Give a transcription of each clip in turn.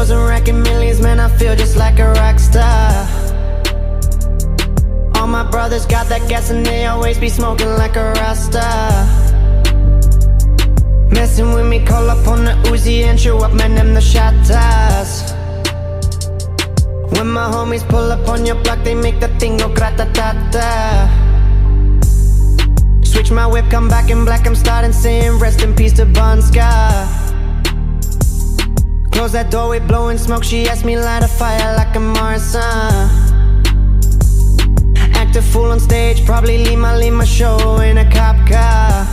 shows and racking millions, man, I feel just like a rock star. All my brothers got that gas and they always be smoking like a Rasta. Messing with me, call up on the Uzi and show up, man, them the shotters. When my homies pull up on your block, they make the thing go grata-ta-ta. Switch my whip, come back in black, I'm starting saying rest in peace to Bon Scott. Close that doorway, blowing smoke, she asked me light a fire like a Morrison. Act a fool on stage, probably leave my show in a cop car.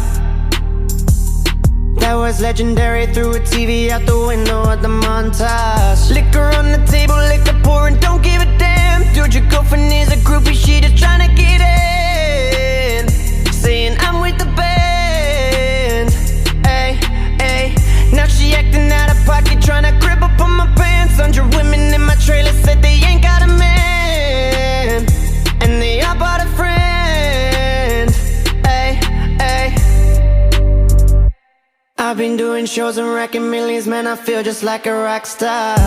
That was legendary, threw a TV out the window at the montage. Liquor on the table, liquor pouring, don't give a damn. Dude, your girlfriend is a groupie, she just tryna get in. Saying I'm with the band, ay, ay. Now she acting out of pocket, tryna grip up on my pants. 100 women in my trailer said they ain't got a man, and they all bought a friend, ay, ay. I've been doing shows and racking millions, man, I feel just like a rock star.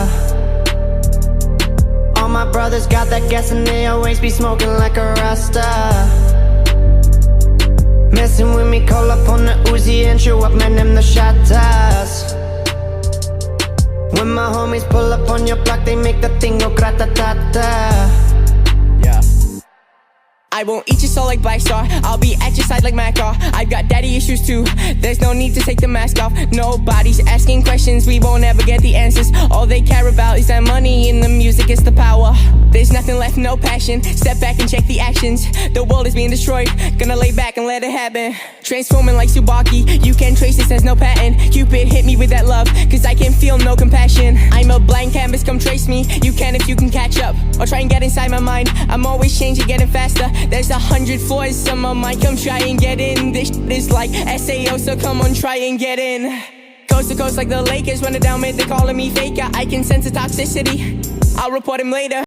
All my brothers got that gas and they always be smoking like a Rasta. Messing with me, call up on the Uzi and show up, man, them the shotters. When my homies pull up on your block, they make the thing go grata-ta-ta. I won't eat your soul like Black Star, I'll be at your side like Macar. I've got daddy issues too, there's no need to take the mask off. Nobody's asking questions, we won't ever get the answers. All they care about is that money and the music is the power. There's nothing left, no passion, step back and check the actions. The world is being destroyed, gonna lay back and let it happen. Transforming like Tsubaki, you can trace this as no patent. Cupid hit me with that love, cause I can feel no compassion. I'm a blank canvas, come trace me, you can if you can catch up. Or try and get inside my mind, I'm always changing, getting faster. There's 100 floors, some of mine, come try and get in. This shit is like SAO, so come on, try and get in. Coast to coast like the Lakers, running down mid, they calling me faker. I can sense the toxicity, I'll report him later.